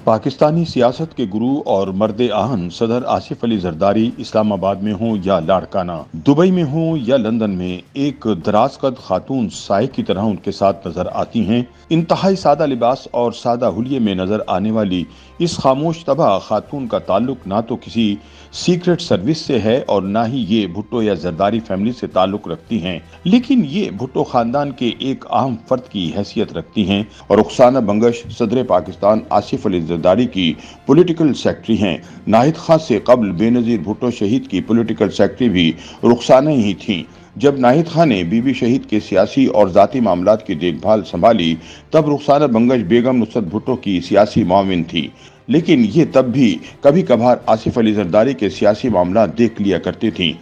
पाकिस्तानी सियासत के गुरु और मर्द आहन सदर आसिफ अली जरदारी इस्लामाबाद में हों या लाड़काना, दुबई में हों या लंदन में, एक दराज कद खातून साए की तरह उनके साथ नजर आती हैं। इंतहाई सादा लिबास और सादा हुलिये में नजर आने वाली इस खामोश तबाह खातून का ताल्लुक ना तो किसी सीक्रेट सर्विस से है और ना ही ये भुट्टो या जरदारी फैमिली से ताल्लुक रखती हैं, लेकिन ये भुट्टो खानदान के एक अहम फर्द की हैसियत रखती हैं और रुखसाना बंगश सदर पाकिस्तान आसिफ अली जरदारी की पॉलिटिकल सेक्रेटरी हैं। नाहिद खान से कबल बेनजीर भुट्टो शहीद की पॉलिटिकल सेक्रेटरी भी रुखसाना ही थीं। जब नाहिद खान ने बीबी शहीद के सियासी और जाती मामलात की देखभाल संभाली तब रुखसाना बंगश बेगम नुसरत भुट्टो की सियासी मुआविन थी, लेकिन ये तब भी कभी कभार आसिफ अली जरदारी के सियासी मामला देख लिया करती थीं।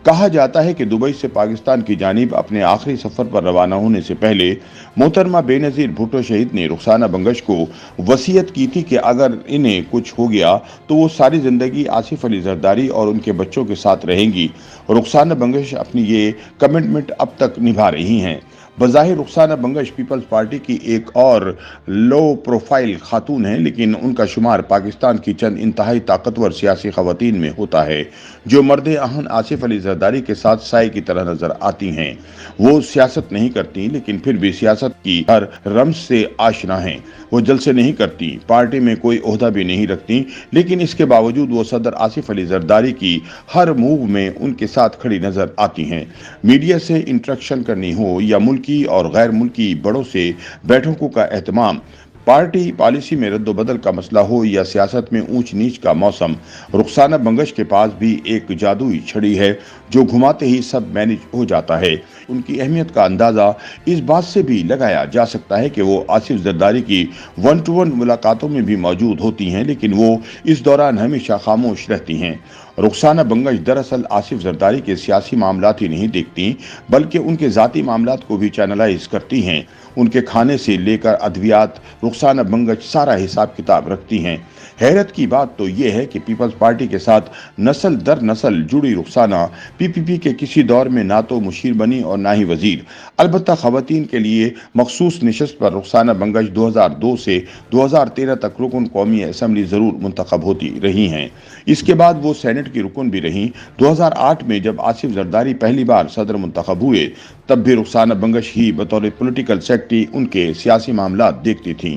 कहा जाता है कि दुबई से पाकिस्तान की जानिब अपने आखिरी सफर पर रवाना होने से पहले मोहतरमा बेनजीर भुट्टो शहीद ने रुखसाना बंगश को वसीयत की थी कि अगर इन्हें कुछ हो गया तो वो सारी जिंदगी आसिफ अली जरदारी और उनके बच्चों के साथ रहेंगी। रुखसाना बंगश अपनी ये कमिटमेंट अब तक निभा रही हैं। बज़ाहिर रुखसाना बंगश पीपल्स पार्टी की एक और लो प्रोफाइल खातून है, लेकिन उनका शुमार पाकिस्तान की चंद इंतहाई ताकतवर सियासी खवातीन में होता है जो मर्द आहन आसिफ अली जरदारी के साथ साए की तरह नजर आती हैं। वो सियासत नहीं करती, लेकिन फिर भी सियासत की हर रमज से आशना हैं। वो जलसे नहीं करती, पार्टी में कोई ओहदा भी नहीं रखती, लेकिन इसके बावजूद वो सदर आसिफ अली जरदारी की हर मूव में उनके साथ खड़ी नजर आती हैं। मीडिया से इंटरेक्शन करनी हो या मुल्की और गैर मुल्की बड़ों से बैठकों का एहतमाम, पार्टी पॉलिसी में रद्दोबदल का मसला हो या सियासत में ऊंच नीच का मौसम, रुखसाना बंगश के पास भी एक जादुई छड़ी है जो घुमाते ही सब मैनेज हो जाता है। उनकी अहमियत का अंदाजा इस बात से भी लगाया जा सकता है कि वो आसिफ जरदारी की 1-to-1 मुलाकातों में भी मौजूद होती हैं, लेकिन वो इस दौरान हमेशा खामोश रहती हैं। रुखसाना बंगश दरअसल आसिफ जरदारी के सियासी मामलात ही नहीं देखती, बल्कि उनके ज़ाती मामलात को भी चैनलाइज करती हैं। उनके खाने से लेकर अद्वियात रुखसाना बंगश सारा हिसाब किताब रखती हैं। हैरत की बात तो ये है कि पीपल्स पार्टी के साथ नस्ल दर नस्ल जुड़ी रुखसाना पीपीपी के किसी दौर में ना तो मुशीर बनी और ना ही वजीर। अलबत्ता खवातीन के लिए मखसूस नशस्त पर रुखसाना बंगश 2002 से 2013 तक रुकन कौमी असम्बली जरूर मुंतखब होती रही हैं। इसके बाद वो सेनेट की रुकन भी रहीं। 2008 में जब आसिफ जरदारी पहली बार सदर मुंतखब हुए तब भी रुखसाना बंगश ही बतौर पॉलिटिकल सेक्रेटरी उनके सियासी मामलात देखती थीं।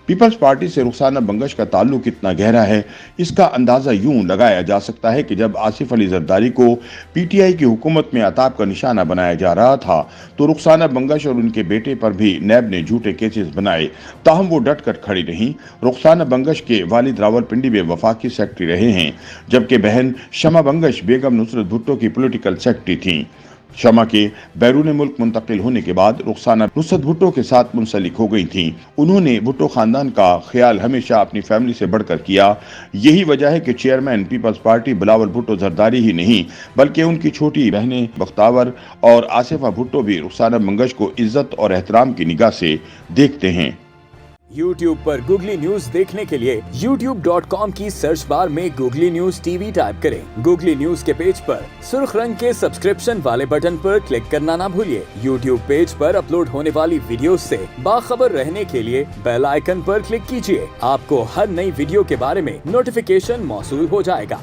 पीपल्स पार्टी से रुखसाना बंगश का ताल्लुक कितना गहरा है, इसका अंदाजा यूं लगाया जा सकता है कि जब आसिफ अली जरदारी को पीटीआई की हुकूमत में अताब का निशाना बनाया जा रहा था तो रुखसाना बंगश और उनके बेटे पर भी नैब ने झूठे केसेस बनाए, ताहम वो डट कर खड़ी रहीं। रुखसाना बंगश के वालिद रावलपिंडी में वफाकी सेक्रेटरी रहे हैं, जबकि बहन शमा बंगश बेगम नुसरत भुट्टो की पॉलिटिकल सेक्रेटरी थीं। शमा के बैरून मुल्क मुंतकिल होने के बाद रुखसाना नुसरत भुट्टो के साथ मुंसलिक हो गई थीं। उन्होंने भुट्टो खानदान का ख्याल हमेशा अपनी फैमिली से बढ़कर किया। यही वजह है कि chairman peoples party Bilawal Bhutto Zardari ही नहीं बल्कि उनकी छोटी बहनें बख्तावर और आसिफा भुट्टो भी रुखसाना बंगश को इज्जत और एहतराम की निगाह से देखते हैं। YouTube पर गूगली न्यूज देखने के लिए youtube.com की सर्च बार में गूगली न्यूज टीवी टाइप करें। गूगली न्यूज के पेज पर सुर्ख रंग के सब्सक्रिप्शन वाले बटन पर क्लिक करना ना भूलिए। YouTube पेज पर अपलोड होने वाली वीडियो से बाखबर रहने के लिए बेल आइकन पर क्लिक कीजिए। आपको हर नई वीडियो के बारे में नोटिफिकेशन मौसूल हो जाएगा।